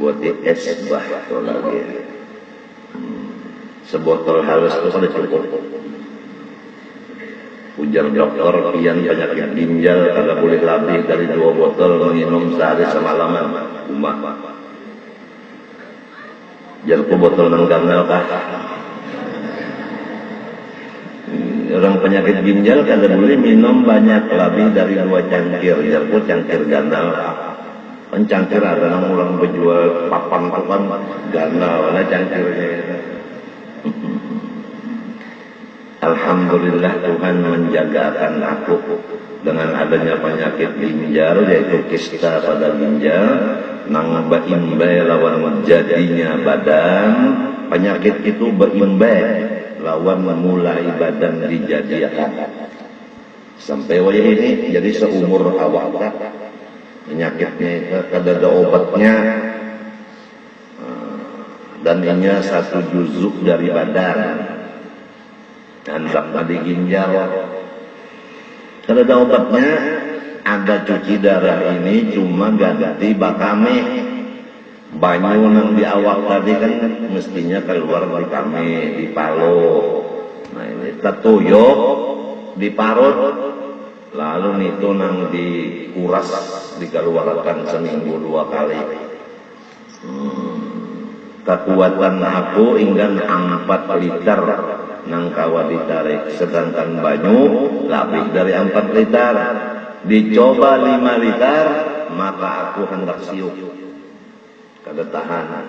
buat di es bah atau lagi sebotol halus itu sudah cukup. Ujar dokter pian penyakit ginjal kada boleh lebih dari 2 botol minum sehari semalaman. Umah jalku botol nang ganal kah? Orang penyakit ginjal kada boleh minum banyak lebih dari 2 cangkir. Jalku cangkir ganal. Kan cangkir ada nang ulang berjual papan ganal lah cangkirnya. Alhamdulillah Tuhan menjagakan aku dengan adanya penyakit ginjal yaitu kista pada ginjal nang beimbai lawan jadinya badan. Penyakit itu beimbai lawan mulai badan dijadiakan sampai wayah ini jadi seumur awak penyakitnya itu kada ada obatnya dan ini 1 juzuk dari badan. Hendak di ginjal kada ada obatnya. Ada cuci darah ini cuma ganti bakame. Banyu nang di awak tadi kan mestinya keluar di kami, di palo. Nah ini tetuyuk diparut lalu itu nang dikuras dikeluarkan seminggu 2 kali. Kekuatan aku hingga 4 liter nang kawa ditarik, sedangkan banyu lebih dari 4 liter. Dicoba 5 liter maka aku hendak siup kada tahan.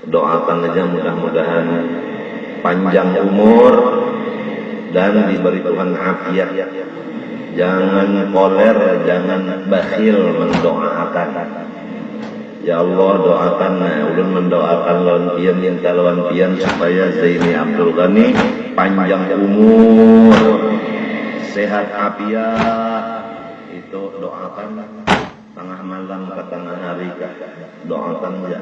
Doakan aja mudah-mudahan panjang umur dan diberi Tuhan afiat. Jangan koler, jangan bakhil mendoakan. Ya Allah doakan, ulun mendoakan lawan pian yang lawan pian supaya Zaini Abdul Ghani panjang umur, sehat afiat. Itu doakan tengah malam ke tengah hari doakan ya.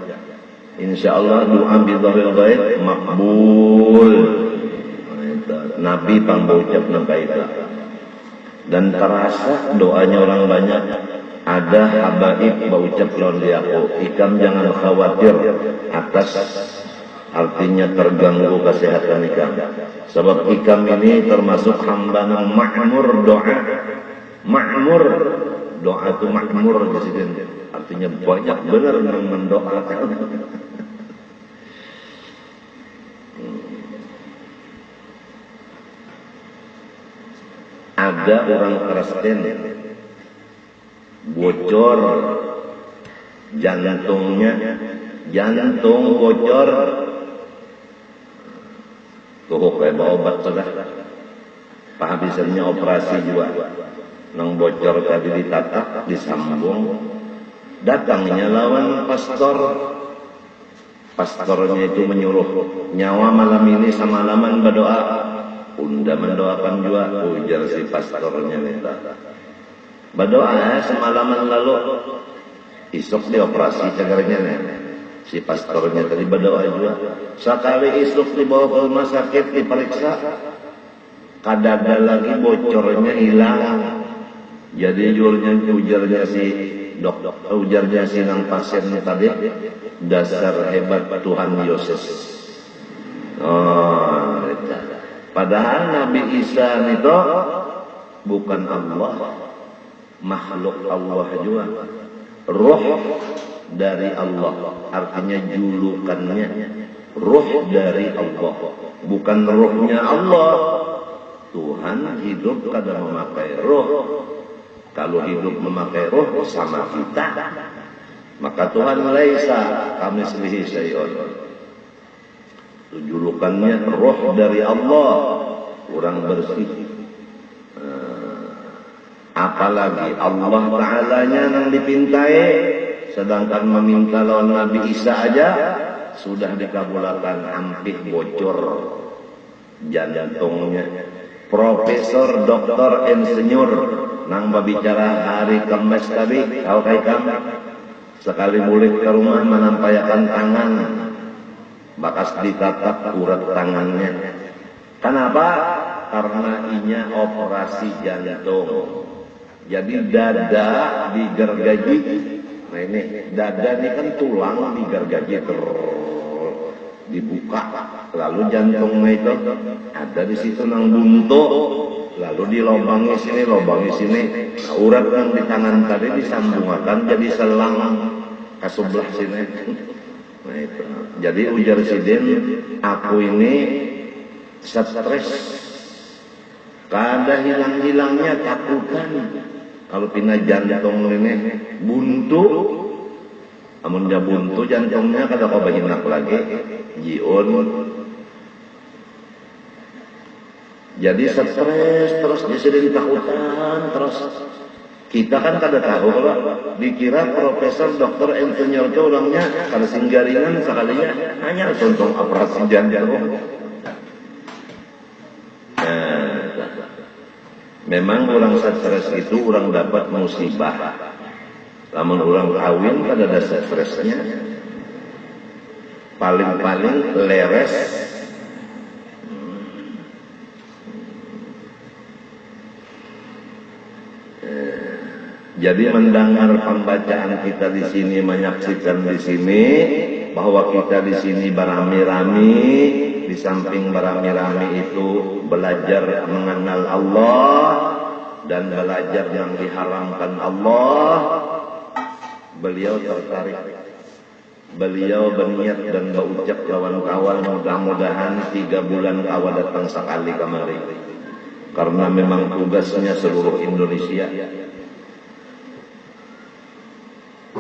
Insyaallah doa bidharil ghaib makbul. Nabi pambaucap nang kaita. Dan terasa doanya orang banyak. Ada habaib baucap lawan dia aku. Ikam jangan khawatir atas artinya terganggu kesehatan ikam. Sebab ikam ini termasuk hamba nang makmur doa. Makmur doa itu makmur di sini. Artinya banyak benar yang mendoakan. Ada orang Kristen bocor jantungnya, jantung bocor, tuh kayak bawa obat sudah. Penghabisannya operasi juga, nang bocor tadi ditatak, disambung, datangnya lawan pastor. Pastornya itu menyuruh nyawa malam ini semalaman berdoa. Unda mendoakan juga, ujar si pastornya minta. Berdoa semalaman lalu, isuk dioperasi cagarnya si pastornya tadi berdoa juga. Sekali isuk dibawa ke rumah sakit diperiksa, kadada lagi bocornya hilang. Jadi ujarnya si dokter, ujarnya si nang pasiennya tadi, dasar hebat Tuhan Yesus. Oh, padahal Nabi Isa itu bukan Allah, makhluk Allah juga, roh dari Allah, artinya julukannya roh dari Allah, bukan rohnya Allah. Tuhan hidup kada memakai roh. Kalau hidup memakai roh sama kita, maka Tuhan laisa kamitslihi syai'un. Julukannya roh dari Allah, orang bersih. Apalagi Allah Ta'alanya yang dipintai, sedangkan meminta lawan Nabi Isa aja sudah dikabulkan, hampir bocor jantungnya. Profesor, doktor, insinyur nang berbicara hari Kamis tadi, tahu kayak sekali balik ke rumah menampakkan tangan, bakas ditatap urat tangannya. Kenapa? Karena inya operasi jantung. Jadi dada digergaji. Nah ini dada ini kan tulang digergaji dibuka, lalu jantungnya itu ada di situ nang buntu, lalu dilobangi sini, Nah, urat yang di tangan tadi disambungkan jadi selang ke sebelah sini. Nah itu. Jadi ujar Sidin, aku ini stres, kada hilang-hilangnya takutan. Kalau pindah jantung ini buntu, amun dia buntu jantungnya kada kau banyak lagi, jiun. Jadi stres terus disini takutan terus. Kita kan kada tahu kalau dikira profesor, dokter, insinyur itu orangnya kada singgaringan sekalinya hanya contoh operasi jantung. Memang orang stres itu orang dapat musibah. Namun orang kawin kada ada stresnya. Paling-paling leres. Jadi mendengar pembacaan kita di sini, menyaksikan di sini bahwa kita di sini berami-rami, di samping berami-rami itu belajar mengenal Allah dan belajar yang diharamkan Allah. Beliau tertarik. Beliau berniat dan berucap kawan-kawan, mudah-mudahan 3 bulan kawan datang sekali kemari. Karena memang tugasnya seluruh Indonesia.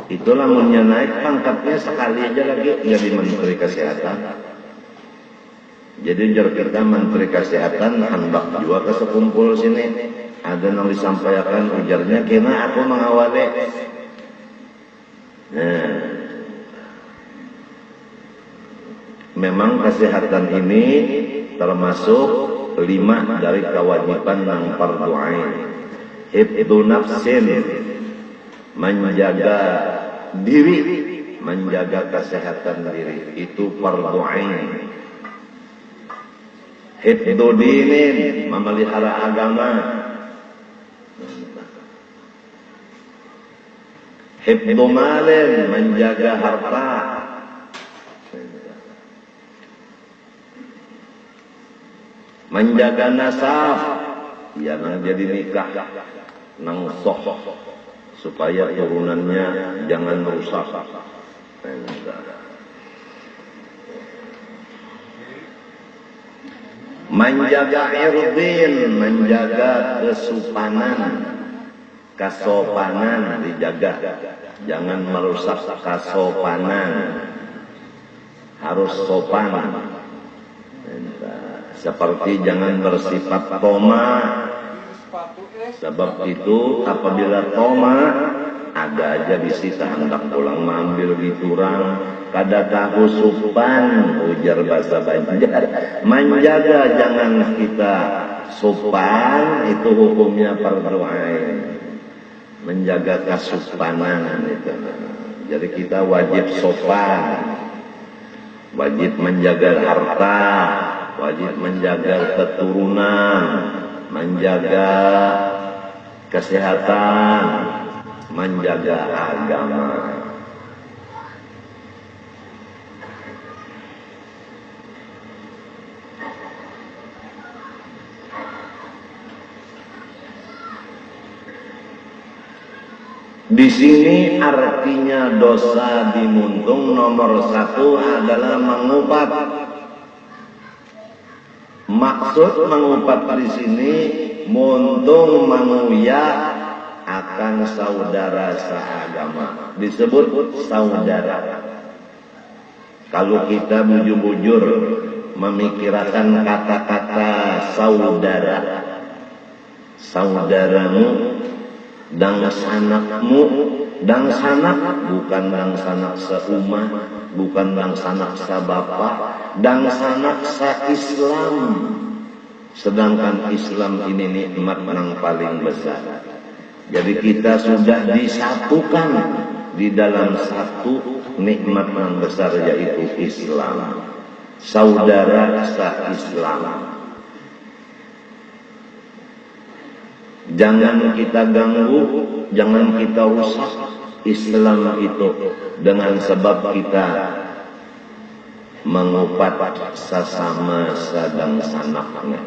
Itulah lamunnya naik pangkatnya sekali aja lagi jadi Menteri Kesehatan. Jadi jar kita Menteri Kesehatan hendak juga ke sekumpul sini. Ada yang disampaikan ujarnya kena aku mengawali. Nah, memang kesehatan ini termasuk 5 dari kewajiban yang fardu ain. Hifdzu nafsin, menjaga diri, menjaga kesehatan diri itu fardu ain. Hifdzu dinin, memelihara agama. Hifdzu malin, menjaga harta. Menjaga nasab, ya nang jadi nikah nang soh supaya turunannya jangan rusak. Menjaga irdin, menjaga kesupanan, kesopanan dijaga, jangan merusak kesopanan, harus sopan. Seperti jangan bersifat toma. Sebab itu apabila toma, ada aja disita hendak pulang mengambil diturang, kada tahu supan, ujar bahasa Banjar. Menjaga jangan kita supan, itu hukumnya fardu ain. Menjaga kesupanan itu. Jadi kita wajib sopan, wajib menjaga harta, wajib menjaga keturunan, menjaga kesehatan, menjaga agama. Di sini artinya dosa dimuntung nomor 1 adalah mengupat. Maksud mengupat di sini muntung menguya akan saudara seagama, disebut saudara. Kalau kita bujur-bujur memikirkan kata-kata saudara, saudaramu, dan sanakmu, dan sanak bukan dan sanak seumah, bukan dan sanak sabapa, dan sanak sa-Islam. Sedangkan Islam ini nikmat yang paling besar. Jadi kita sudah disatukan di dalam satu nikmat yang besar, yaitu Islam. Saudara sa-Islam. Jangan kita ganggu, jangan kita rusak Islam itu dengan sebab kita mengupat sesama sadang sanaknya.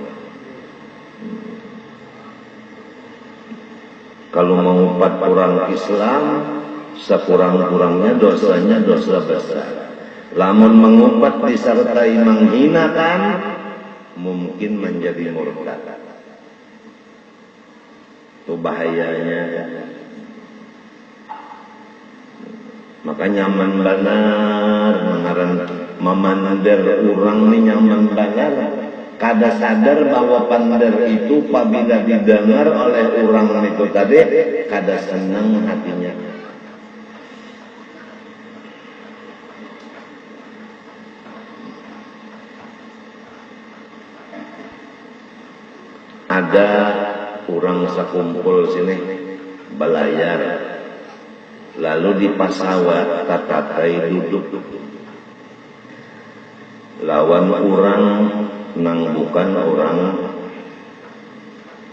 Kalau mengupat orang Islam, sekurang-kurangnya dosanya dosa besar. Lamun mengupat disertai menghinakan, mungkin menjadi murtad. Itu bahayanya. Maka nyaman benar mengaran memander orang ini nyaman benar. Kada sadar bahwa pander itu apabila didengar oleh orang itu tadi, kada senang hatinya. Ada orang sekumpul sini belayar, lalu di pasawat tatatai duduk lawan orang nang bukan orang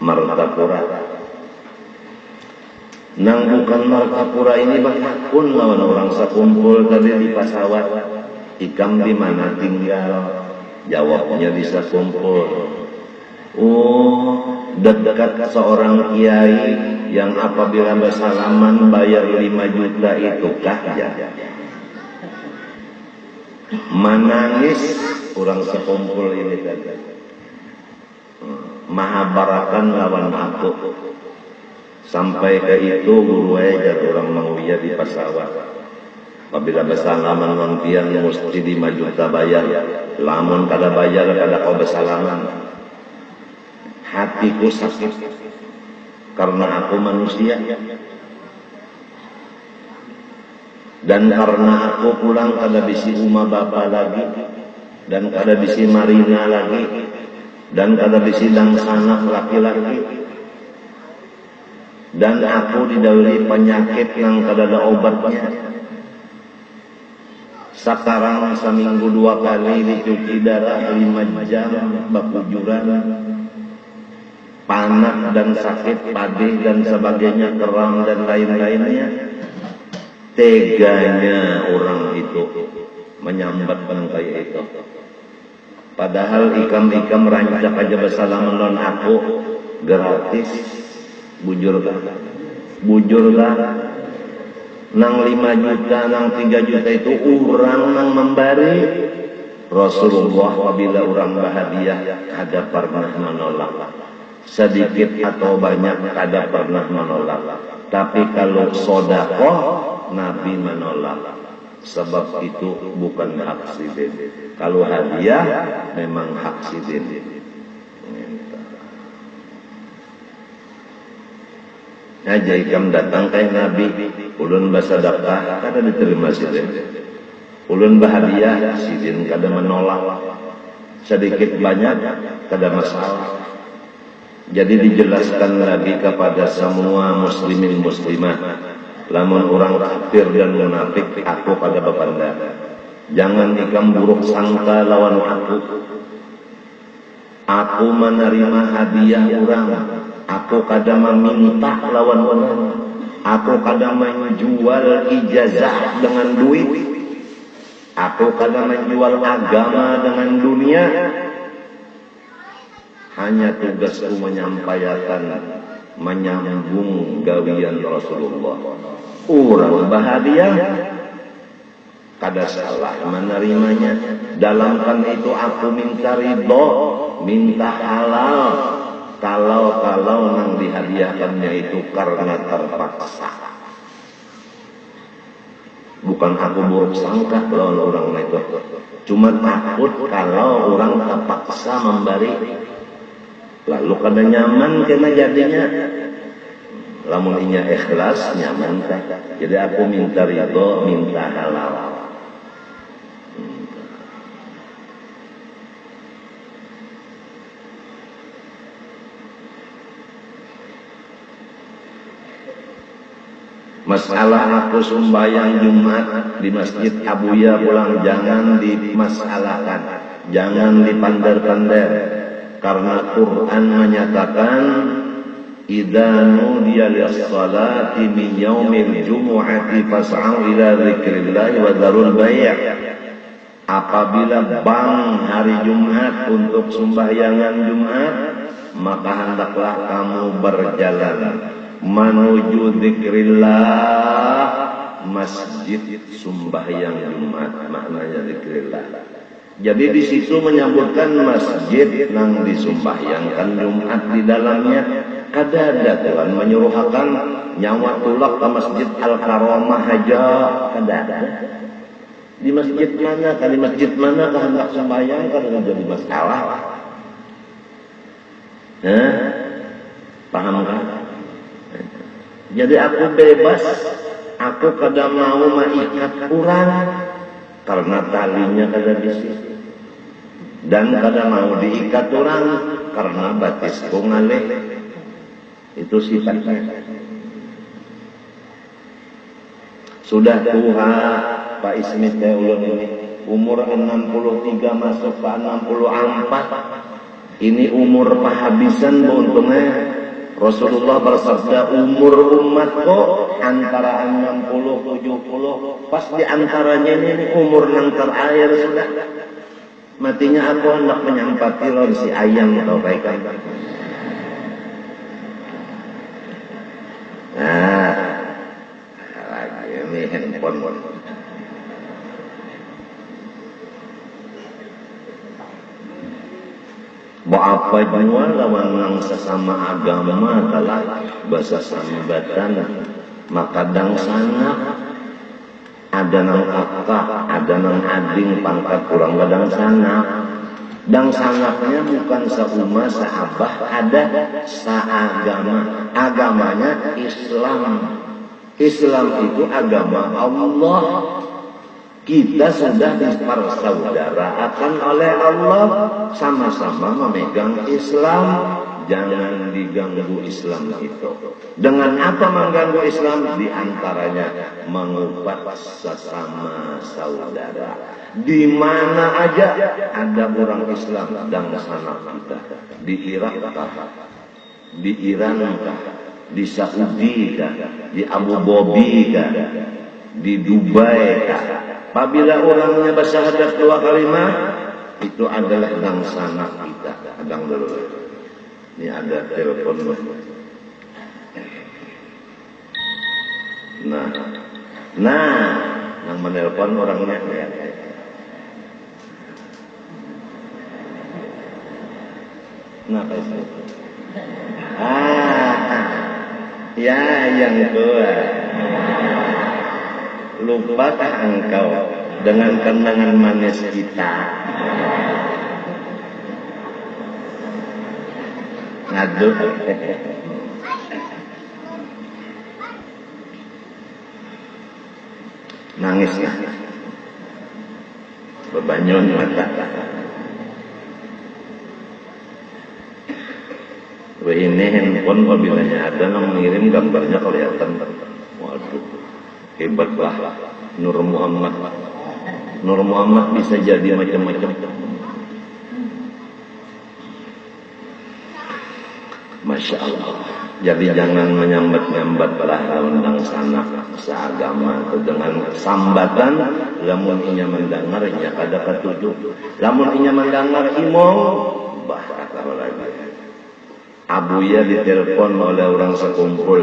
Martapura. Nang bukan Martapura ini bakakun lawan orang sekumpul tadi di pasawat. Ikam di mana tinggal? Jawabnya di sekumpul. Oh, dekat seorang kiai yang apabila bersalaman bayar 5 juta itu kah ya? Menangis orang sekumpul ini tadi. Mahabarakan lawan aku. Sampai ke itu guru ajar orang mauya di pasawat. Apabila bersalaman nantian mesti 5 juta bayar. Lamun kada bayar kada kau bersalaman. Hatiku sakit karena aku manusia. Dan karena aku pulang kada bisi uma bapa lagi, dan kada bisi marina lagi, dan kada bisi dangsanak laki-laki, dan aku didahului penyakit yang kada ada obatnya. Sekarang seminggu 2 kali dicuci darah 5 jam bakujuran, panas dan sakit, padih dan sebagainya, keram dan lain-lainnya. Teganya orang itu menyambat kayak itu. Padahal ikam-ikam rancak aja bersalaman lawan aku gratis. Bujur kan nang 5 juta nang 3 juta itu orang nang memberi. Rasulullah apabila orang bahagia kada pernah menolak, sedikit atau banyak kada pernah menolak. Tapi kalau sedekah Nabi menolak, sebab itu bukan hak sidin. Kalau hadiah memang hak sidin. Nah, jaikam datang ke Nabi, ulun bersedekah kada diterima sidin. Ulun berhadiah sidin kada menolak. Sedikit banyak kada masalah. Jadi dijelaskan lagi kepada semua muslimin muslimah, lamun orang kafir dan munafik aku kada bapanda. Jangan ikam buruk sangka lawan aku. Aku menerima hadiah orang. Aku kada meminta lawan orang. Aku kada menjual ijazah dengan duit. Aku kada menjual agama dengan dunia. Hanya tugasku menyampaikan, menyambung gawian Rasulullah. Orang bahagia kada salah menerimanya. Dalamkan itu aku minta ridho, minta halal. Kalau nang dihadiahkannya itu karena terpaksa. Bukan aku buruk sangka lawan orang itu. Cuma takut kalau orang terpaksa memberi. Lalu kada nyaman kena jadinya. Lamun inya ikhlas nyaman kah? Jadi aku minta ridho, minta halal. Masalah aku sembahyang Jumat di Masjid Abuya pulang jangan dimasalahkan, jangan dipandar-pandar. Karena Quran menyatakan idza nudiya lis-salati min yaumil jumu'ati fas'au ila dzikrillah wa dzarul bai'. Apabila bang hari Jumat untuk sembahyangan Jumat, maka hendaklah kamu berjalan menuju dzikrillah, masjid sembahyang Jumat, maknanya dzikrillah. Jadi di situ menyebutkan masjid nang disumbahyangkan Jumat di dalamnya. Kada Tuhan menyuruhkan nyawa tulak ke masjid Al-Karomah aja, kada. Di masjid mana, di masjid mana hendak sembahyang kan jadi masalah. Paham kan? Jadi aku bebas, aku kada mau mengikat orang karena talinya kada di situ, dan kada mau diikat orang karena batisku ngalih. Itu sifatnya. Sudah tua Pak Ismit ulun ini, umur 63 masuk ke 64. Ini umur penghabisan untungnya. Rasulullah bersabda umur umat kok antara 60 70, pas di antaranya ini umur yang terakhir sudah. Matinya aku hendak menyampati lor si ayam atau kaikan. Nah, lagi ini handphone. Apa jua lawan nang sesama agama telah bahasa sambatan, maka dang sana ada nang kakak, ada nang ading pangkat kurang kadang sana. Dang sanaknya bukan seumah seabah, ada seagama. Agamanya Islam. Islam itu agama Allah. Kita sudah dipersaudarakan oleh Allah, sama-sama memegang Islam. Jangan diganggu Islam itu. Dengan apa mengganggu Islam? Di antaranya mengupat sesama saudara. Di mana aja ada orang Islam dan sana kita. Di Irak kah? Di Iran kah? Di Saudi kah? Di Abu Dhabi kah? Di Dubai kah? Apabila orangnya bersyahadat 2 kalimat, itu adalah dan sana kita. Adang dulu. Ini ada telepon. Nah, yang menelpon orangnya. Kenapa itu? Ya yang tua. Lupakah engkau dengan kenangan manis kita? Ngaduk. Nangis ya. Bebanyon mata. Ini handphone apabila ada yang mengirim gambarnya kelihatan. Waduh, hebatlah Nur Muhammad. Nur Muhammad bisa jadi macam-macam. Masya Allah. Jadi jangan menyambat-nyambat lah undang sana seagama dengan sambatan. Lamun inya mendengar inya kada ketujuh. Lamun inya mendengar imong bahkan lagi. Abuya ditelepon oleh orang sekumpul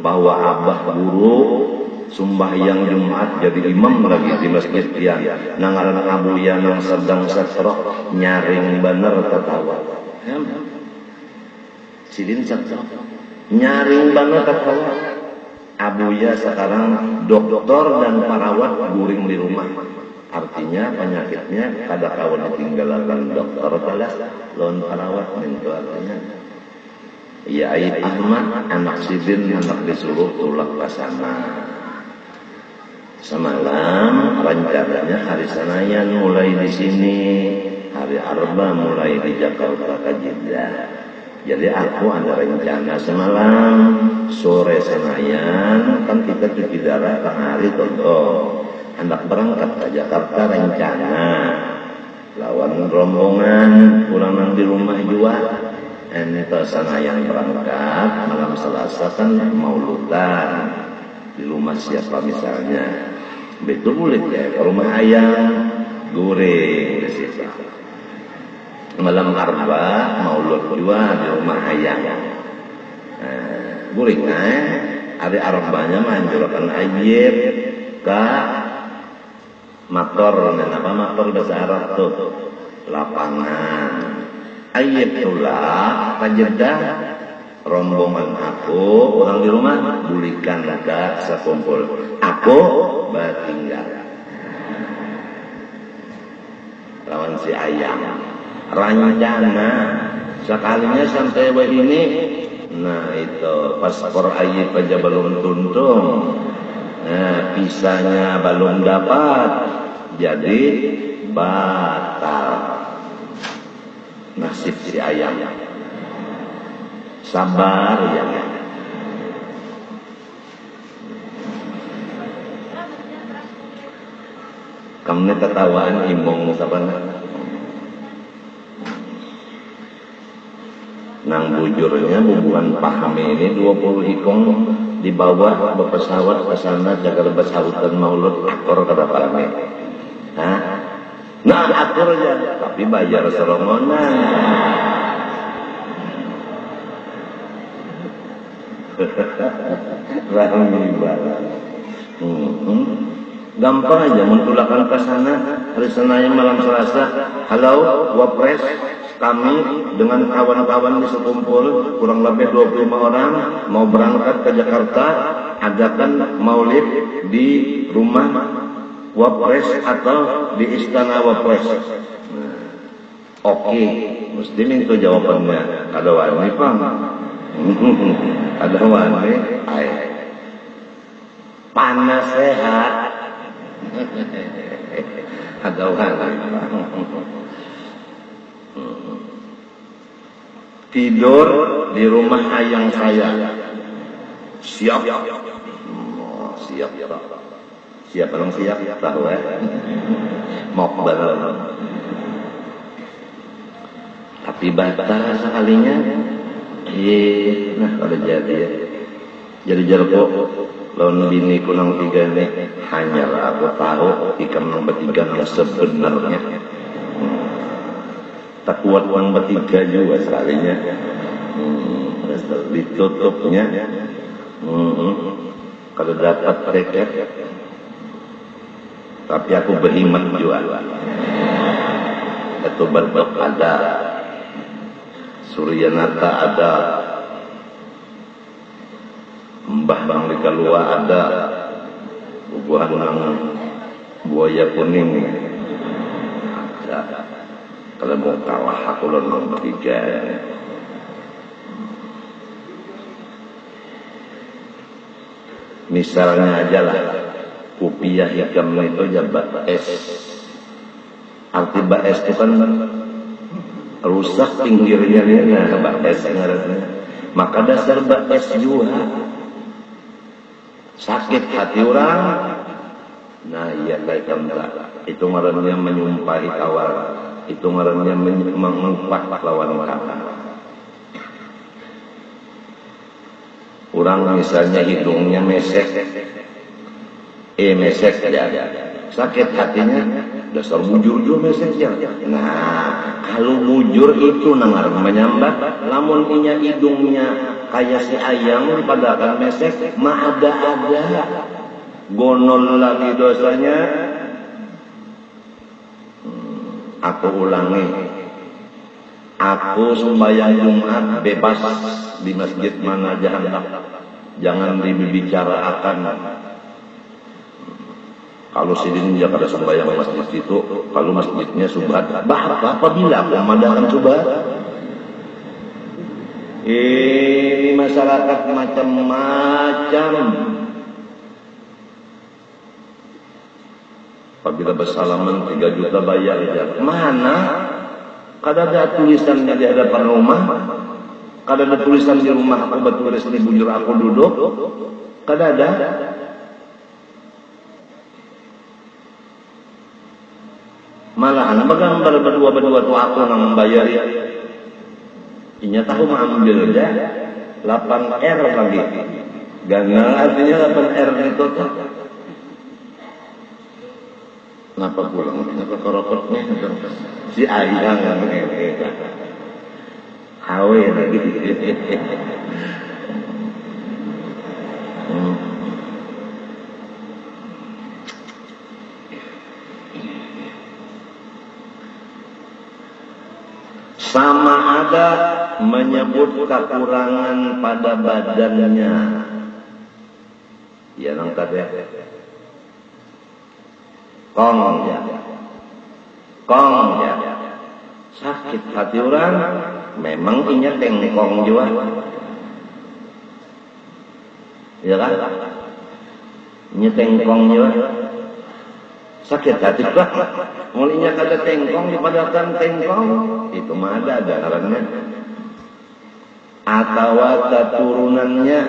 bahwa abah guru sembahyang Jumat jadi imam lagi di masjid dia. Nangaran abuya nang sedang setrok nyaring bener ketawa. Sidin setrok nyaring bener ketawa. Abuya sekarang dokter dan perawat guring di rumah. Artinya penyakitnya kada kawan ditinggalkan dokter telah lawan perawat itu artinya. Ya Aib Ahmad anak Sidin anak disuruh tulak ke sana. Semalam rencananya hari Senayan mulai di sini, hari Arba mulai di Jakarta ke Jeddah. Jadi aku ada rencana semalam sore Senayan kan kita cuci darah ke hari Tonto. Hendak berangkat ke Jakarta rencana lawan rombongan pulangan di rumah juga. Ini sana yang berangkat malam Selasa kan mauludan di rumah siapa misalnya. Betul boleh ya, ke rumah ayam goreng di situ. Malam Arba maulud juga di rumah ayam. Goreng hari Arbanya manjurkan ayam ke motor, apa motor bahasa Arab tuh lapangan. Ayat tulah kajedah rombongan aku orang di rumah bulikan ada sekumpul aku batinggal lawan si ayam rencana sekalinya sampai ini. Nah itu paspor ayat aja belum tuntung, nah pisahnya belum dapat, jadi batal nasib si ayam. Sabar ya. Kamu ketawaan imbong sabana. Nang bujurnya bubuhan pahami ini 20 ikong di bawah berpesawat ke sana jaga lebat sautan maulud akor kada pahami. Hah? Nah atur aja, tapi bayar serongonan. Rahmi banget. Gampang aja mentulakan ke sana hari Senin malam Selasa. Halo, Wapres, kami dengan kawan-kawan di sekumpul kurang lebih 25 orang mau berangkat ke Jakarta, adakan maulid di rumah Wapres atau di istana Wapres. Oke, mesti minta jawabannya. Ada wani Pak? Ada wani? Panas sehat. Ada wani. Tidur di rumah ayang saya. Siap. Siap. Siap orang siap tahu mau bareng. Tapi batal sekalinya nah kalau jadi jarko lawan bini kunang tiga nih hanyalah aku tahu ikam nang bertiga yang sebenarnya tak kuat uang bertiga juga sekalinya ditutupnya kalau dapat mereka. Tapi aku berhimat juga. Itu Bardok ada, Suryanata ada, Mbah Bang di Kalua ada, bubuhan nang buaya kuning ada. Kalau mau kalah aku nomor 3. Misalnya aja lah. Kupiah hikam itu ya ba'es. Arti ba'es itu kan rusak pinggirnya nah ba'es ngarannya. Maka dasar ba'es juga sakit hati orang. Nah iya kayak itu ngarannya menyumpahi kawan. Itu ngarannya mengumpat lawan kata. Orang misalnya hidungnya mesek. Mesek ya, sakit hatinya dasar bujur juga meseknya. Nah kalau bujur itu nangar menyambat lamun inya hidungnya kayak si ayam pada akan mesek mah ada gonol lagi dosanya. Aku ulangi, aku sembahyang Jumat bebas di masjid mana jangan dibicarakan. Kalau sidin ya pada sembahyang masjid itu, kalau masjidnya subhat, apabila aku memadakan subhat, ini masyarakat macam-macam. Apabila bersalaman 3 juta bayar ya. Mana? Kada ada tulisannya di hadapan rumah, kada ada tulisan di rumah aku bertulis di bujur aku duduk, kada ada. Malahan gambar berdua-berdua tuh aku nang membayar ya. Inya tahu mengambil aja 8R lagi. Ganal artinya 8R itu tuh. Kenapa pulang? Kenapa korokotnya? Si ayang hawe lagi. Sama ada menyebut kekurangan pada badannya. Ya nang tadi. Kong ya. Sakit hati orang, memang inya tengkong juga. Ya kan? Inya tengkong juga. Sakit hati orang. Mulainya kata tengkong dipadatan tengkong, itu mah ada daharannya. Atau keturunannya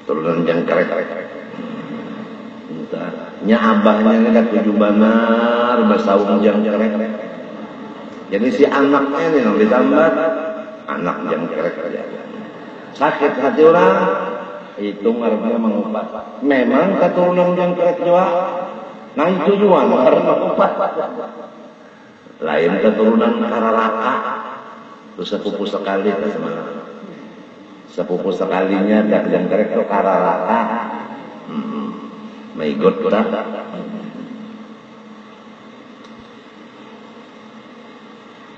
turunan jangkrik. Nya abahnya ini kan 7 banar basaung jangkrik. Jadi si anaknya ini yang ditambah anak jangkrik aja. Sakit hati orang itu ngarepnya mengupat. Memang keturunan jangkrik juga. Nah itu juga ngarep mengupat. Lain keturunan kararaka. Itu sepupu sekali itu sebenarnya. Sepupu sekalinya dan jangkrik itu kararaka. Maigot dah.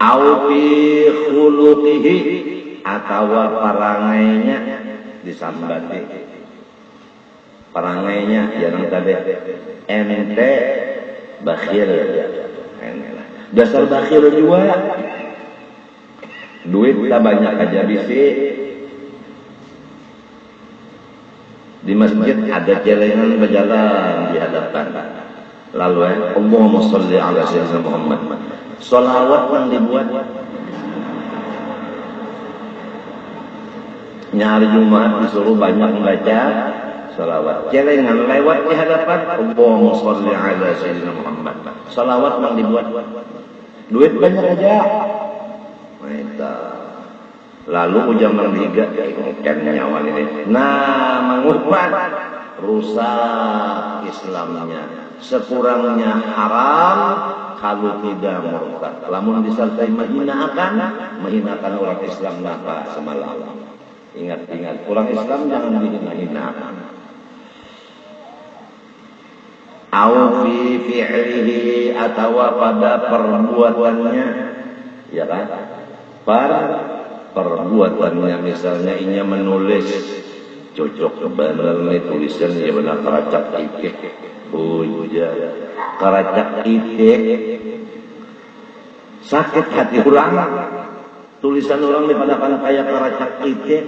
Au fi khuluqihi atau parangainya disambati. Parangainya yang tadi ente bakhil. Dasar bakhil juga. Duit tak banyak aja bisi. Di masjid ada celengan berjalan di hadapan. Lalu Allahumma sholli ala sayyidina Muhammad. Sholawat yang dibuat nyari Jumat disuruh banyak membaca sholawat. Celengan lewat di hadapan Allahumma sholli ala sayyidina Muhammad. Sholawat yang dibuat. Duit banyak aja. Lalu ujang menghiga ikan nyawa ini. Nah, mengupat rusak Islamnya. Sekurangnya haram kalau tidak murtad. Lamun disertai menghinakan orang Islam apa semalam. Ingat-ingat, orang Islam jangan dihina-hinakan. Au fi fi'lihi atau pada perbuatannya, ya kan? Perbuatannya misalnya inya menulis cocok benar nih tulisan ya benar karacak itik puja karacak itik sakit hati orang tulisan orang dipadakan kayak karacak itik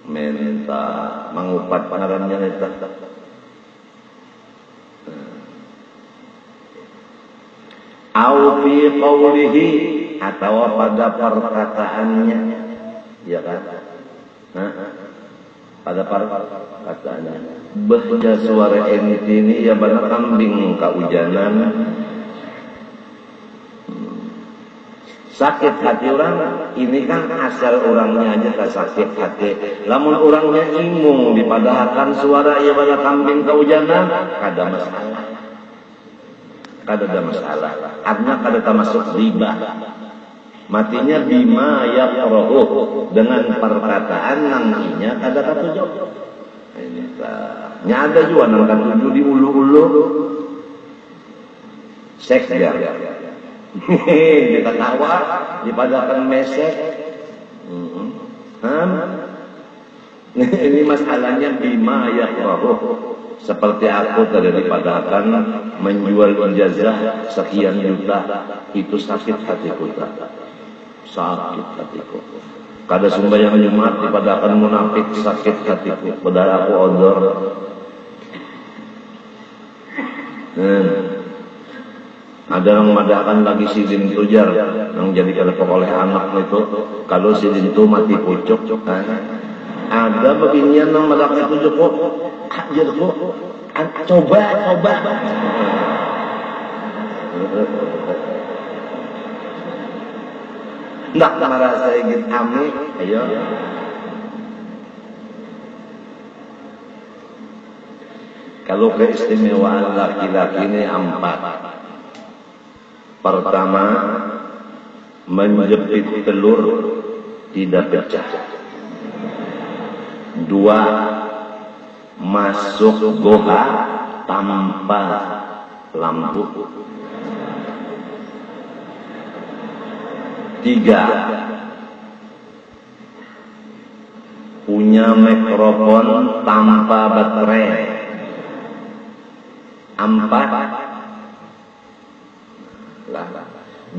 minta mengupat pengarannya itu au fi qawlihi atau pada perkataannya, ya kan? Pada perkataannya. Bahja suara ente ini ya benar kambing kaujanan. Sakit hati orang, ini kan asal orangnya aja tak sakit hati. Lamun orangnya imung dipadahkan suara ya benar kambing kaujanan, kada masalah. Kada ada masalah. Artinya kada termasuk riba. Matinya bima yakrahu dengan perkataan nanginya kada katujuh. Nya ada juga nang katujuh di ulu-ulu. Seks ya. Kita tawa dipadakan mesek. Ini masalahnya bima yakrahu. Seperti aku tadi dipadakan menjual ijazah sekian juta, itu sakit hatiku tak. Sakit hatiku. Kada sembahyang Jumat dipadakan munafik, sakit hatiku. Padahal aku odor. Ada yang mengadakan lagi sidin tujar yang jadi kelepok oleh anak itu. Kalau sidin itu mati pucuk, Ada beginian yang melak itu kok, ajar kok, coba. Nggak merasa ingin ame, ayo. Kalau keistimewaan laki-laki ini 4. Pertama, menjepit telur tidak pecah. 2, masuk goa tanpa lampu. 3, punya mikrofon tanpa baterai. 4,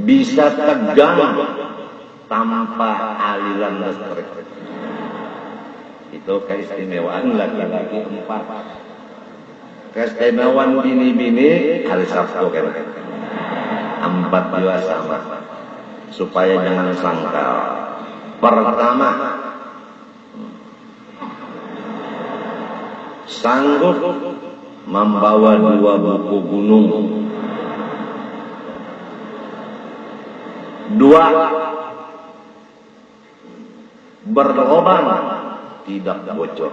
bisa tegang tanpa aliran listrik. Itu keistimewaan laki-laki 4. Keistimewaan bini-bini hari Sabtu kan. 4 juga sama. Supaya jangan sangkal. Pertama, sanggup membawa 2 buku gunung. 2, berkorban tidak bocor.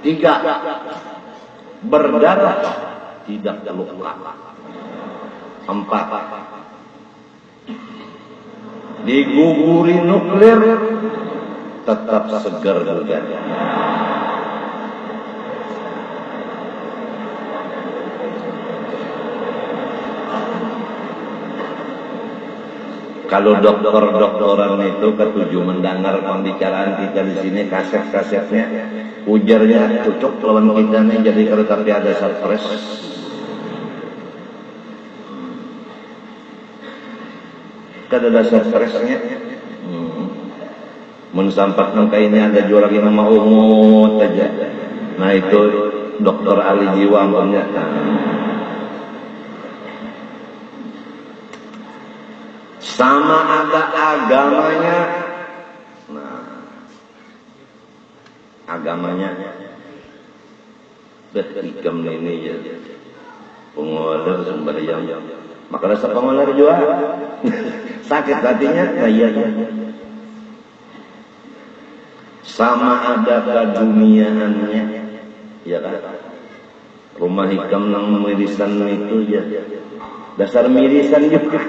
3, berdarah tidak luka. 4, diguguri nuklir tetap segar juga. Kalau dokter-dokteran itu ketujuh mendengar pembicaraan kita di sini, kaset-kasetnya, ujarnya cocok lawan kita nih, jadi kalau tapi ada stres. Kada ada stresnya. Mensampak nangka ini ada jual lagi nama umut aja. Nah itu dokter ahli jiwa punya. Sama ada agamanya. Nah, agamanya ikam ini ya pengoler sembahyang. Maka rasa pengoler juga sakit hatinya kayaknya. Sama ada keduniaannya, ya kan? Rumah hikam nang mirisan itu ya dasar mirisan juga.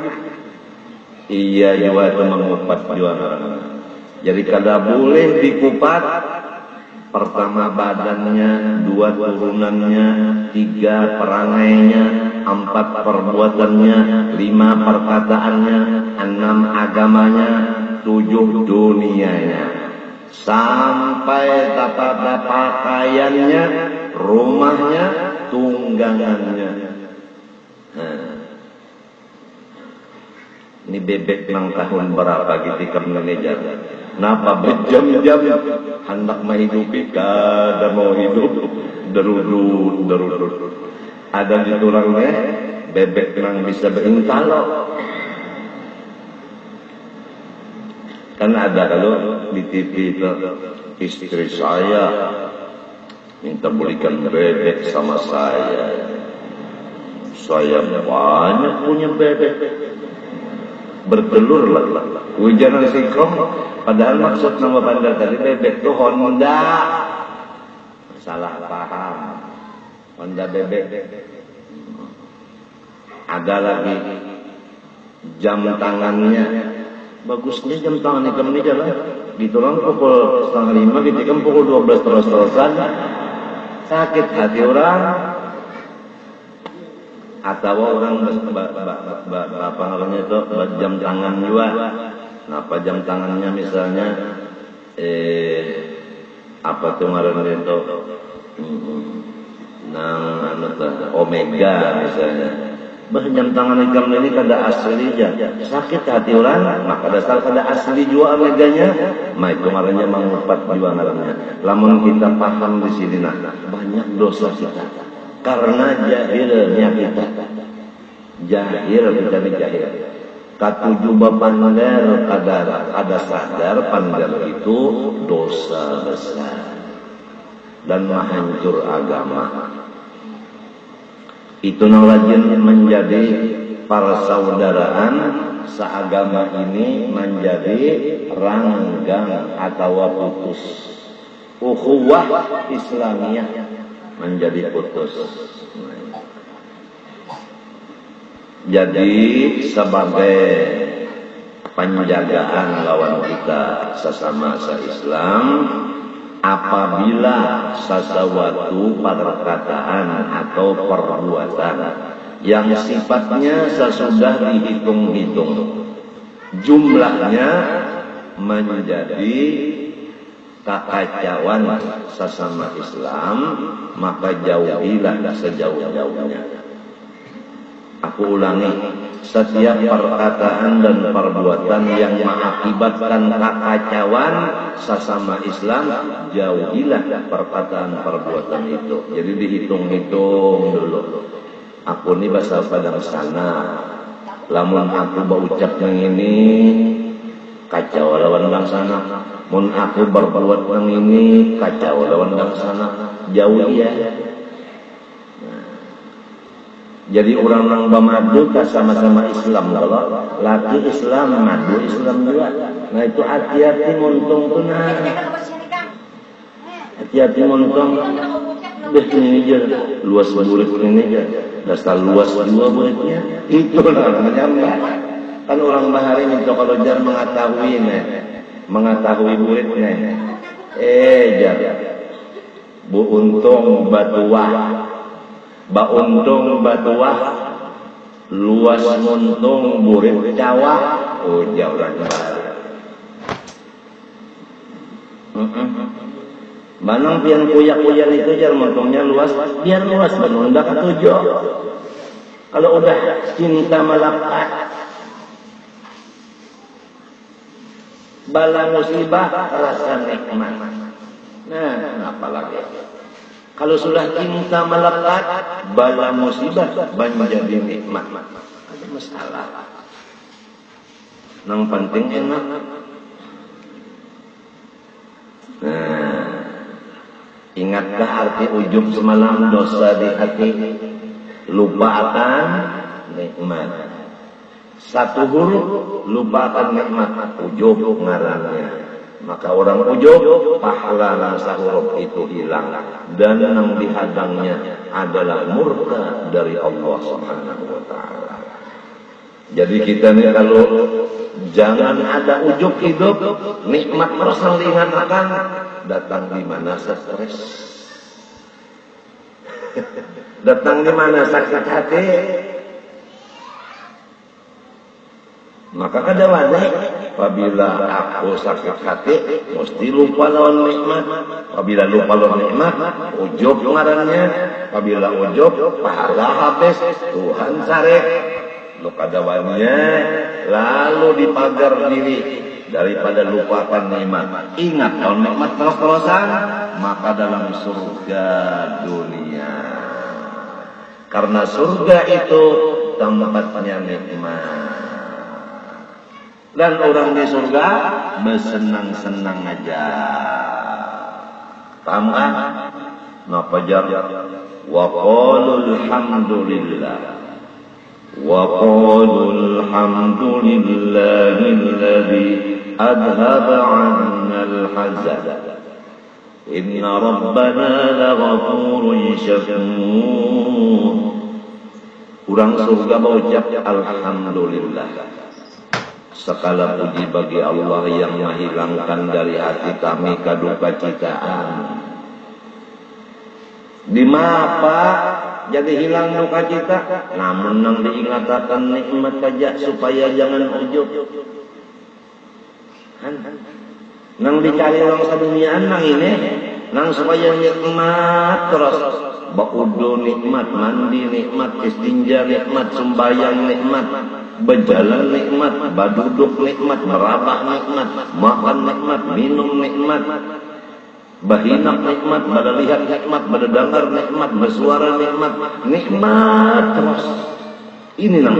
Iya juga itu mengupat juga. Jadi kada boleh dikupat. Pertama badannya, 2 turunannya, 3 perangainya, 4 perbuatannya, 5 perkataannya, 6 agamanya, 7 dunianya. Sampai tata pakaiannya, rumahnya, tunggangannya. Nah. Ini bebek nang tahun berapa gitu kan manajer. Napa berjam-jam hendak menghidupi kada mau hidup derudut. Ada di tulangnya bebek nang bisa berintalo. Kan ada kalau di TV itu istri saya minta belikan bebek sama saya. Saya banyak punya bebek. Bertelur lah. Ujaran singkong, padahal maksud nama bandar tadi bebek itu Honda. Salah paham. Honda bebek. Ada lagi jam tangannya. Bagusnya jam tangan ikam ini jalan. Ditulang pukul 4:30, ditikam pukul 12 terus-terusan. Sakit hati orang. Atau orang apa namanya itu jam tangan juga. Kenapa jam tangannya misalnya apa tuh ngarannya itu nang Omega misalnya. Jam tangan ikam ini kada asli aja. Sakit hati orang, maka dasar kada asli juga Omeganya. Nah itu ngarannya mengupat juga ngarannya. Lamun kita paham di sini nah banyak dosa kita. Karena jahilnya kita. Jahil. Katujuh bapander kada sadar pander itu dosa besar dan menghancur agama. Itu rajin menjadi persaudaraan seagama ini menjadi ranggang atau putus. Ukhuwah Islamiyah menjadi putus. Jadi sebagai penjagaan lawan kita sesama se-Islam, apabila sesuatu perkataan atau perbuatan yang sifatnya sesudah dihitung-hitung jumlahnya menjadi kekacauan sesama Islam, maka jauhilah sejauh-jauhnya. Aku ulangi, setiap perkataan dan perbuatan yang mengakibatkan kekacauan sesama Islam, jauhilah perkataan perbuatan itu. Jadi dihitung-hitung dulu. Aku ini bahasa Padang sana, lamun aku berucap yang ini kacau lawan orang sana. Mun aku berbuat yang ini kacau lawan orang sana. Jauh ya. Jadi orang yang bermadu sama-sama Islam Allah, laki Islam, madu Islam juga. Nah itu hati-hati muntung tuh nah. Hati-hati muntung. Ini aja, luas burit ini aja. Dasar luas juga buritnya. Itu namanya. Kan orang bahari minta kalau jar mengetahui buritnya. Jar. Bu untung batuah. Bauntung batuah, luas muntung burit cawah, oh jauh lagi. Manang pian kuyak-kuyak itu jar muntungnya luas, biar luas menunda ketujuh. Kalau udah cinta melekat, bala musibah rasa nikmat. Nah, apalagi? Kalau sudah cinta melekat, bala musibah menjadi nikmat. Ada masalah. Yang penting enak. Nah, ingatkah arti ujub semalam dosa di hati? Lupa akan nikmat. Satu huruf lupa akan nikmat. Ujub ngarannya. Maka orang ujub pahala sahuruf itu hilang dan yang dihadangnya adalah murka dari Allah Subhanahu wa taala. Jadi kita nih kalau jangan ada ujub hidup, nikmat terus melihat akan datang di mana stres. Datang di mana sakit hati. Maka kada wajib apabila aku sakit hati mesti lupa lawan nikmat. Apabila lupa lawan nikmat ujub ngarannya. Apabila ujub pahala habis Tuhan sarek. Lu kada wajib lalu dipagar diri daripada lupakan nikmat. Ingat kalau nikmat terus-terusan maka dalam surga dunia. Karena surga itu tempatnya nikmat. Dan orang di surga bersenang-senang aja. Paham kan? Napa jar? Wa qalul hamdulillah. Wa qalul hamdulillahilladzi adhaba 'anna al-hazan. Inna rabbana laghafurun syakur. Orang surga berucap alhamdulillah. Segala puji bagi Allah yang menghilangkan dari hati kami kaduka citaan. Di apa jadi hilang duka cita? Namun nang diingatakan nikmat saja supaya jangan ujub. Nang dicari orang seduniaan nang ini, nang supaya nikmat terus. Baudo nikmat, mandi nikmat, istinja nikmat, sembahyang nikmat, berjalan nikmat, baduduk nikmat, merabah nikmat, makan nikmat, minum nikmat, bahinak nikmat, pada lihat nikmat, pada dengar nikmat, bersuara nikmat, nikmat terus. Ini nang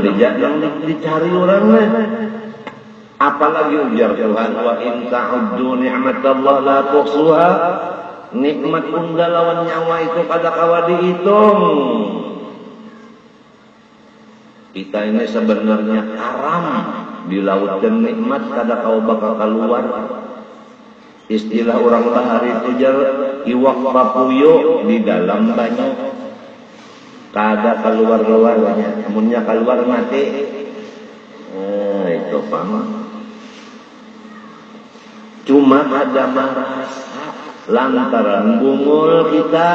dicari orangnya. Apalagi ujar Tuhan, wa in ta'uddu ni'matallah la tuhsuha. Nikmat unda lawan nyawa itu kada kawa dihitung. Kita ini sebenarnya haram di lautan nikmat kada kawa bakal keluar. Istilah orang bahari itu jar iwak papuyo di dalam banyu kada keluar-keluarnya, namunnya keluar mati. Itu paham. Cuma ada merasa lantaran bungul kita,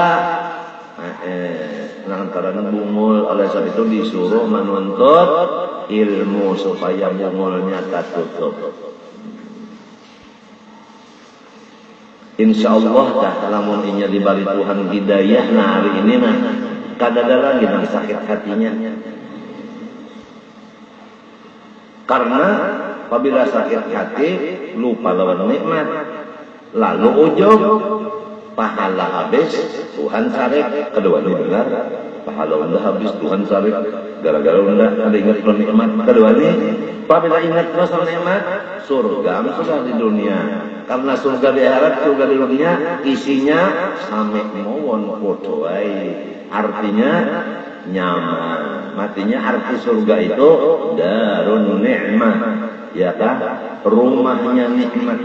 lantaran bungul, oleh sebab itu disuruh menuntut ilmu supaya bungulnya tertutup. Insya Allah dah lamun inya diberi Tuhan hidayah nah hari ini nah kadada lagi nang sakit hatinya. Karena apabila sakit hati lupa lawan nikmat, lalu ujub, pahala habis Tuhan sarek. Kedua ini benar, pahala unda habis Tuhan sarek gara-gara unda ada ingat nikmat. Kedua ini apabila ingat terus nikmat, surga sudah di dunia. Karena surga di akhirat, surga di dunia isinya same mawon podoai. Artinya nyaman. Matinya arti surga itu darun ni'mah, ya kan? Rumahnya nikmat.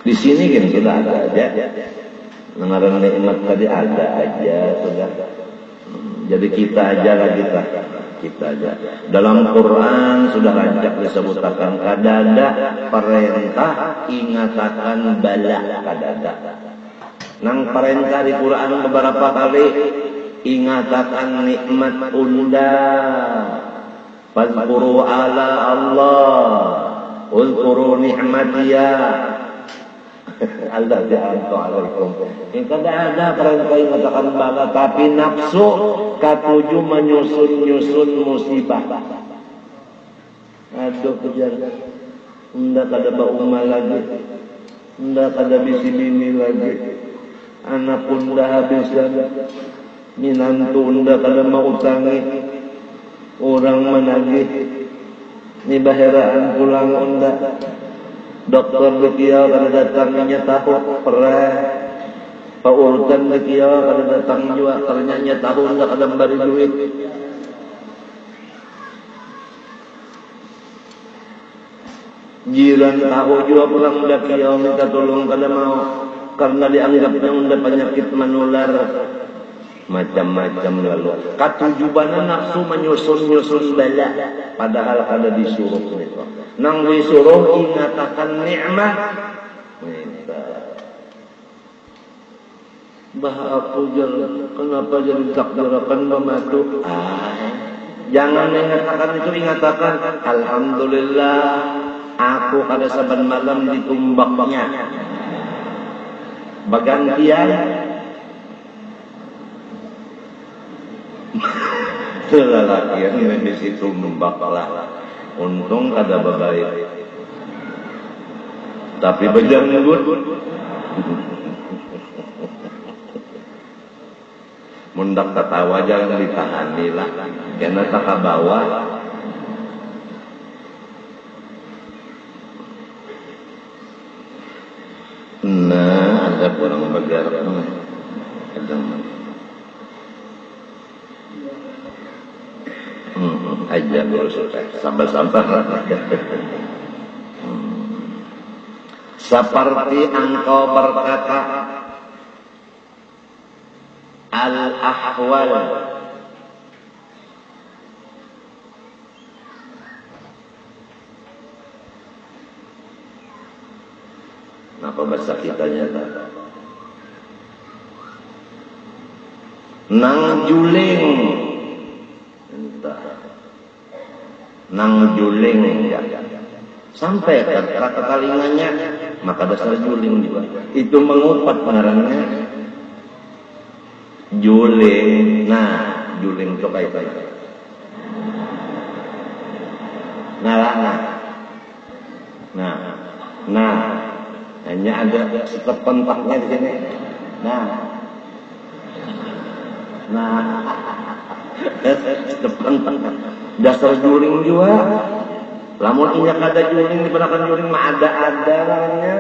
Di sini kan kita ada aja. Dengaran nikmat tadi ada aja sudah. Jadi kita aja lah kita aja. Dalam Quran sudah rancak disebutkan kadada perintah ingatakan bala kadada. Nang perintah di Quran beberapa kali ingatakan nikmat unda. Fazkuru ala Allah, uzkuru nikmatiyya. Allah ja'altu alaikum. Ini kada ada perintah ingatakan bala, tapi nafsu katuju menyusun musibah. Aduh kejar. Unda kada bauma lagi. Unda kada bisi bini lagi. Anak unda habis lagi. Minantu unda kada mau utangi. Orang menagih. Ni baheraan pulang unda. Dokter bekiau kada datangnya tahu perah. Paurutan bekiau kada datang juga ternyanya tahu unda kada memberi duit. Jiran tahu juga pulang unda kiau minta tolong kada mau karena dianggapnya unda penyakit menular. Macam-macam lalu. Katujubanan nafsu menyusun bala, padahal ada disuruh itu. Nang disuruh ingatakan nikmat. Bah aku kenapa jadi takdirakan mematu? Jangan ingatakan itu, ingatakan alhamdulillah aku kada saban malam ditumbaknya. Bagantian lelakian di situ membaklah. Untung kada babaik. Tapi bejanggut. Mundak ketawa jangan ditahani lah. Kena tak bawa. Nah, ada orang bergerak. Ada aja terus sabar-sabar. Seperti engkau berkata al-ahwal, apa bahasa kitanya nang juling, nang juling ya. Sampai kata kalinganya maka dasar juling juga. Itu mengupat pengarannya juling. Nah, juling itu kayak nah, hanya ada step pentaknya di sini. Nah, Dasar juling juga. Lamun inya kada juling dipanakan juling mah ada-adanya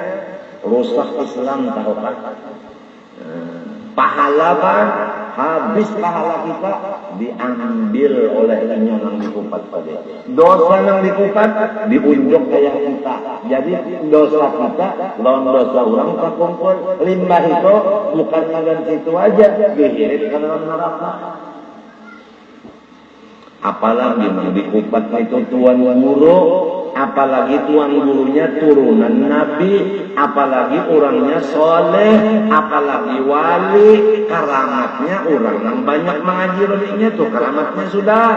rusak Islam tahu kan. Pahala Pak, habis pahala kita diambil oleh inya nang dikupat pada. Dosa nang dikupat diunjuk kayak kita. Jadi dosa kita lawan dosa orang tak kumpul. Limbah itu bukan nagan situ aja, dihirit ke dalam neraka. Apalagi nang dikupat itu tuan guru, apalagi tuan gurunya turunan Nabi, apalagi orangnya soleh, apalagi wali, karamatnya orang yang banyak mengaji lebihnya tuh karamatnya sudah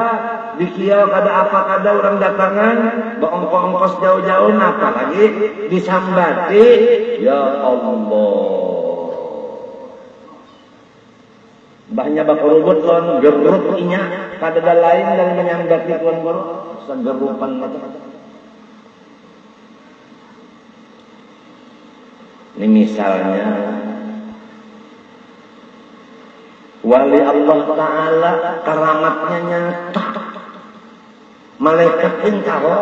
dikiau kada apa kada orang datangan, beongkos jauh-jauh, apalagi disambati, ya Allah. Bahnya bakal rubut tuan gerut inya, kada ada lain dari menyambati tuan guru, segerupan macam. Ini misalnya wali Allah Ta'ala karamatnya nyata, malaikat pun tahu.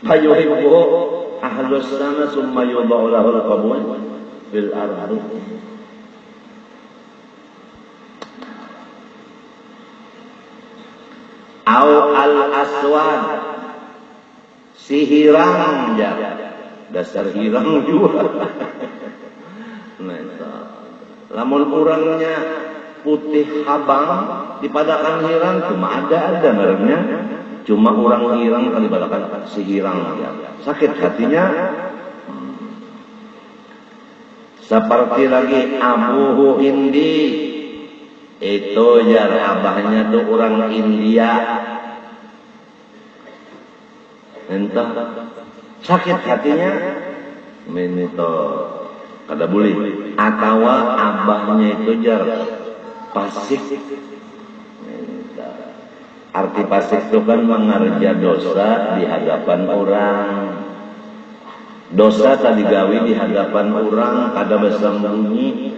Fayuhibbu ahlus sana summa yudha'u lahul qabul fil ardi. Au al-aswad, si hirang ya, dasar hirang juga. Lamun orangnya putih habang dipadakan hirang cuma ada merenya, cuma orang hirang kali balakan si hirang ya. Sakit hatinya. Seperti lagi Abu Hindi itu jar abahnya tuh orang India. Entah sakit hatinya minto kada boleh, atau abahnya itu jar pasik. Arti pasik itu kan mengerja dosa di hadapan orang. Dosa tadi gawi di hadapan orang kada bersembunyi,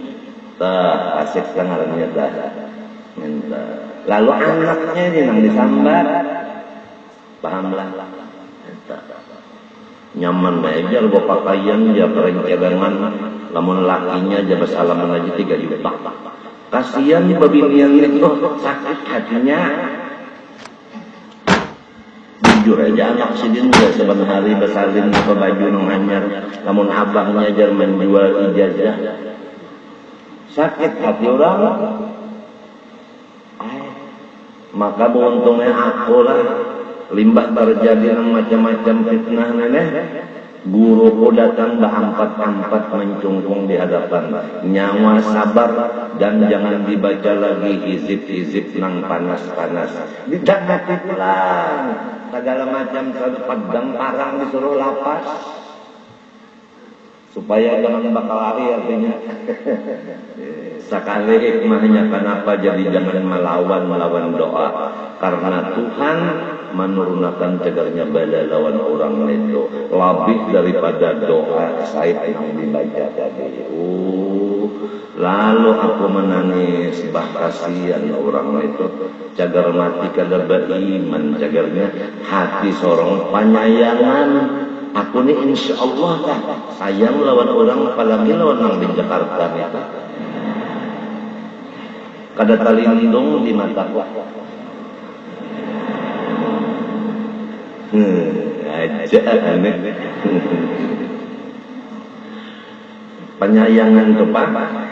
tah pasik sangarnya tah. Lalu anaknya ini nang disambat, pahamlah. Nyaman aja lo pakaian ya perencangan, lamun lakinya aja bersalaman aja 3 juta. Kasihan babinian itu sakit hatinya. Jujur aja anak sidin juga sebentar hari besalin ke baju nang anyar, lamun abangnya aja menjual ijazah. Sakit hati orang. Maka beruntungnya aku lah, limbah terjadi nang macam-macam fitnah neneh, guruku datang berempat-empat mencungkung di hadapan, nyawa sabar dan jangan dibaca lagi hizib-hizib nang panas-panas, dijanati pulang segala macam padang parang disuruh lapas supaya jangan bakal lari artinya. Sekali hikmahnya kenapa jadi jangan melawan doa, karena Tuhan menurunkan cegarnya bala lawan orang itu lebih daripada doa Said yang dibaca tadi. Lalu aku menangis, bah kasihan orang itu cagar mati kada beriman, cagarnya hati seorang penyayangan. Aku ni insya Allah kan sayang lawan orang, apalagi lawan orang di Jakarta itu kada talindung di mataku. Aja aneh. Penyayangan itu Pak,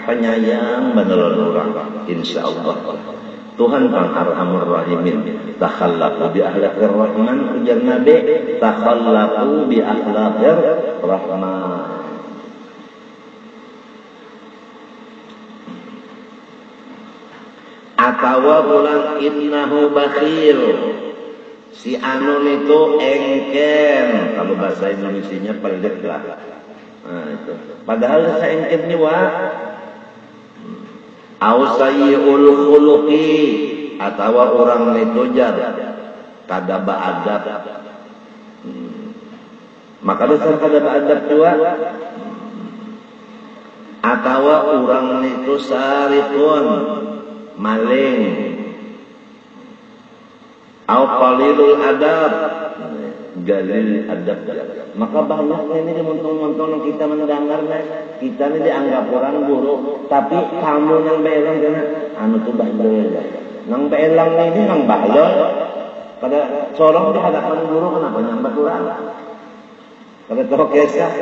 penyayang beneran orang, insya Allah. Tuhan Kang Arhamur Rahimin, takhallaqu bi akhlaqir rahman, ujar Nabi, takhallaqu bi akhlaqir rahman. Atawa ulang innahu bakhil, si anu itu engken, kalau bahasa Indonesianya pelit lah. Nah, itu. Padahal saya engken ni wa Ausayul khuluqi, atau orang itu jar kada beadab. Maka dasar kada beadab juga atawa urang itu sarikun maling au qalilul adab galil adab, maka banyak ini dimuntung-muntung kita mendengar kita ini dianggap orang buruk, tapi kamu yang belang karena anu tuh bahlul nang belang ini nang bahlul pada sorong di hadapan guru kenapa nyambat orang pada toh kesah.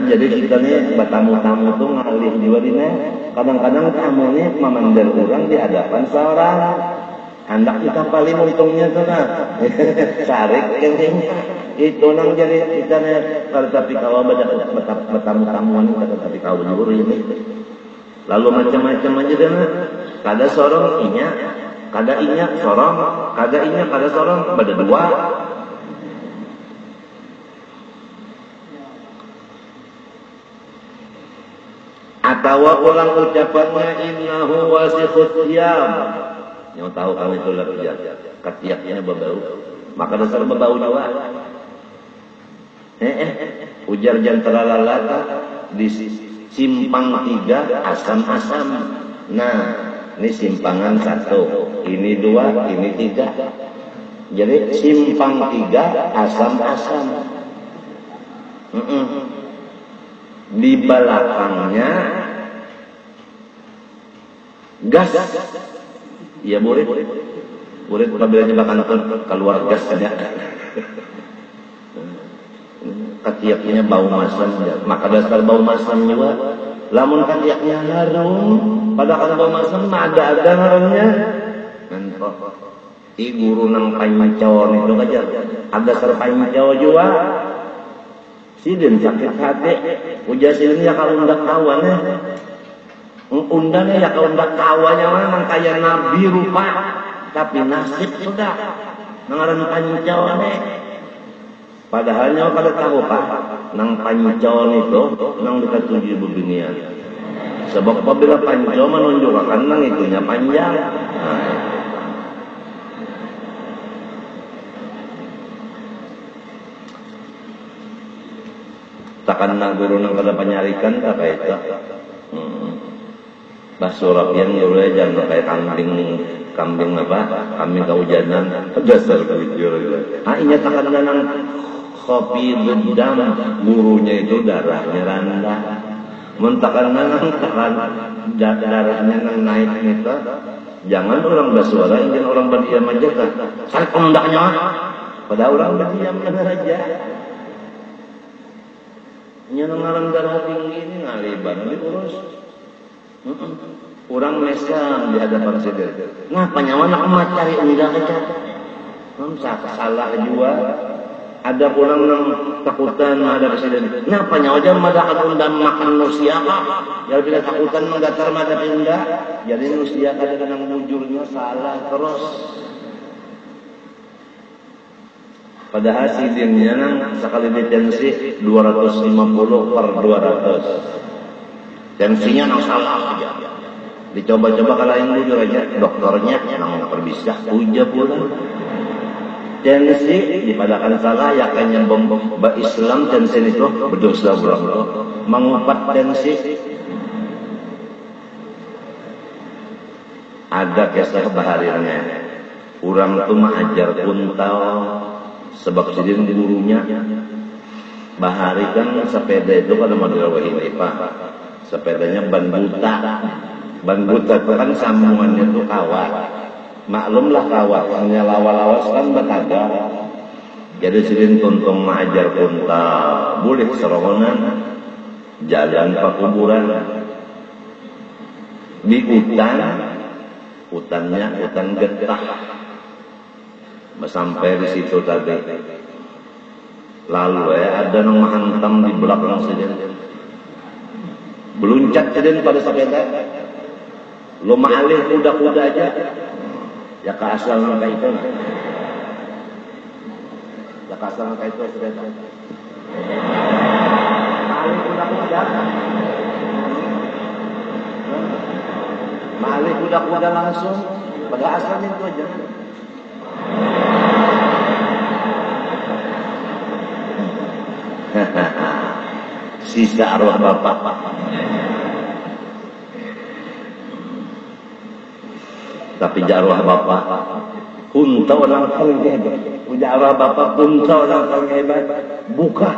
Jadi kita nih tamu-tamu tuh ngalih juga dina kadang-kadang tamu nih memandang orang di hadapan seorang hendak kita paling untungnya tuh nah sarik yang itu nang jadi kita nih kalau tapi kau bertamu-tamuan kata tapi kau guru ini lalu macam-macam aja deh kada sorong inya kada inya sorong kada inya kada sorong pada dua atau ulang ucapannya innahu wasikhut thiyab. Yang tahu kami itu lagi ketiaknya berbau, maka dasar berbau juga. Ujar jantara lalata di simpang 3 asam-asam. Nah, ini simpangan 1, ini 2, ini 3. Jadi simpang 3 asam-asam. Di belakangnya gas. Ya murid apabila jebakan keluar gasnya ketiaknya bau masam ya. Maka dasar bau masam juga lamun ketiaknya harum padahal bau masam ada harumnya i guru nang pancon itu aja ada dasar pancon juga sidin sakit hati ujar sidin ya kalau undak kawannya undangnya ya kalau undak kawannya memang kayak nabi rupa tapi nasib sudah nangaran pancon padahalnya pada tahu pak nang pancon itu nang dekat 7 beginian sebab apabila pancon menunjukkan nang itunya panjang takkan na guru nang kada penyarikan apa itu basurapian dulu ya jangan kayak kambing apa kambing kehujanan dasar bujur inya takkan nang kopi dendam gurunya itu darahnya rendah muntakan nang darahnya nang naik itu jangan orang bersuara jangan orang berdiam aja kan saya pemendaknya pada orang berdiam aja nya nang darah tinggi ini ngaliban diurus orang mesam di hadapan sidin ngapa nyawa nak cari undang aja salah juga ada orang yang takutan ada presiden ngapa nyawa aja mada undang makan manusia ya bila takutan menggatar mada pindah jadi manusia kada dengan mujurnya salah terus padahal sidinnya nang sekali ditensi 250/200 tensinya nang salah aja dicoba-coba kalau yang jujur aja dokternya nang perbisa uja pula tensi dipadakan salah ya kayaknya bom Islam tensi itu berdosa pulang mengupat tensi ada kisah baharirnya orang itu mengajar kuntal sebab sidin gurunya bahari kan sepeda itu pada model wahidipah sepedanya ban buta kan sambungannya itu kawat maklumlah kawat hanya lawas-lawas kan betaga jadi sidin tuntung mengajar kuntal boleh serongonan jalan ke kuburan di hutannya hutan getah sampai di situ tadi lalu ada yang menghantam di belakang sidin beluncat sidin pada sepeda lo maalih kuda-kuda aja ya ke asal nangka itu ya ke asal nangka itu sepeda maalih kuda-kuda maalih kuda-kuda langsung pada asalnya itu aja sisa arwah bapak. Tapi arwah bapak kunta orang paling hebat. Punya arwah bapak kunta orang paling hebat. Buka.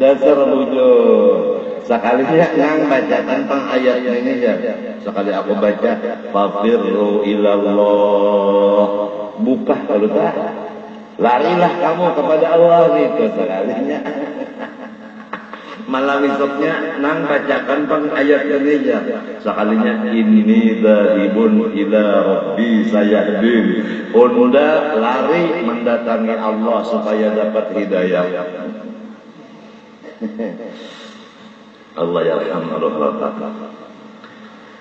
Dasar bujur. Sekalinya ngang baca tentang ayat ini ya. Sekali aku baca fafirru ilallah. Buka kalau tak. Larilah kamu kepada Allah itu sekalinya. Malam esoknya nang bacakan tentang ayat ini ya. Sekalinya inni dzahibun ila rabbi sayahdin. Unda lari mendatangi Allah supaya dapat hidayah. Allah yarham roh-roh.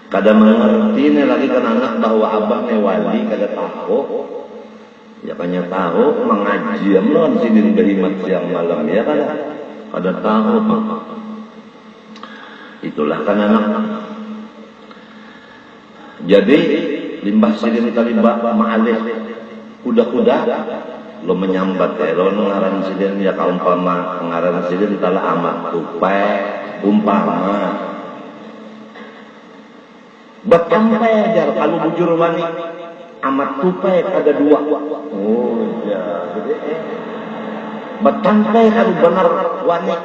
Kada mengerti nih lagi kan anak bahwa abang nih wali kada tahu. Ya kanya tahu mengaji amlon sidin berhimat siang malam ya kada tahu. Itulah kan anak. Jadi limbah sidin talibah ma'alih kuda-kuda lo menyambat ya lo ngaran sidin ya kaumpama ngaran sidin tala amat tupai umpama betampai ajar kalau bujur wani amat tupai ada dua. Oh ya betampai kalau benar wani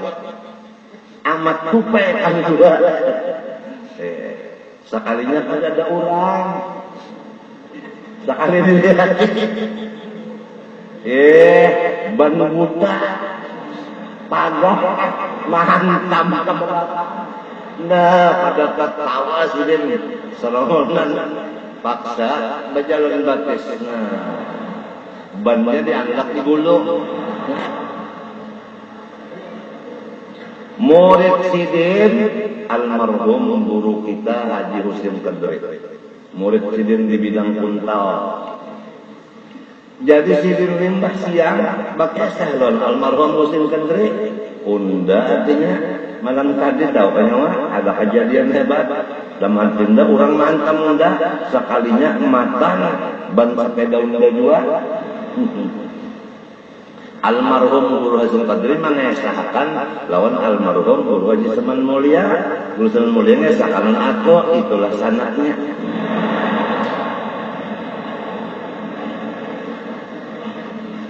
amat tupai ada dua. Sekalinya kan ada orang sekali dilihat ban buta pagah mahantam keberatan. Nah pada ketawa sidin serongan paksa berjalan batis. Nah bannya diangkat di gulung. Murid sidin almarhum guru kita Haji Husin Kadri. Murid sidin di bidang kuntal. Jadi sidin limbah siang pakai salon almarhum Husin Kadri. Unda artinya malam tadi tahu kan ada kejadian hebat. Dalam artinya orang mantam unda sekalinya matang ban sepeda unda dua. Almarhum Guru Husin Kadri mengesahkan lawan almarhum Guru Haji Seman Mulia. Guru Seman Mulia ngesahkan aku itulah sanatnya.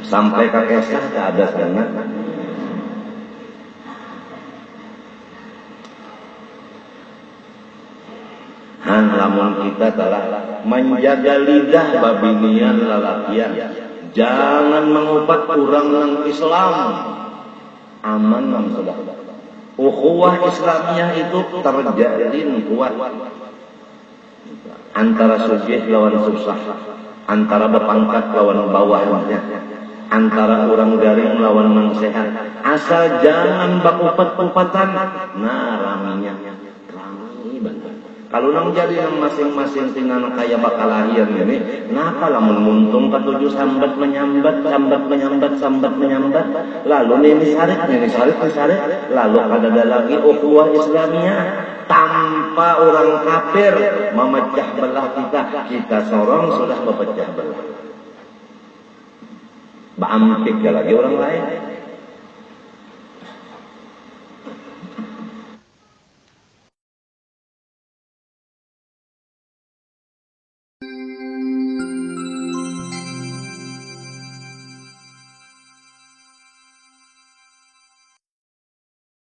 Sampai kakesah tak ada sana. Lamun kita telah menjaga lidah babinian lalakian, jangan mengupat kurang ng Islam. Aman nam sudah. Ukhuwah Islamiyah itu terjalin kuat antara sugih lawan susah, antara berpangkat lawan bawahnya, antara orang garing lawan mang sehat. Asal jangan bakupat-kupatan. Nah raminya rami banget. Kalau nang jadi nang masing-masing tinggal kaya bakal lahir ini, napa lamun muntung ketujuh sambat menyambat, lalu ini sarik, lalu ada lagi ukhuwah Islamiyah tanpa orang kafir memecah belah kita sorong sudah memecah belah. Baampik lagi orang lain.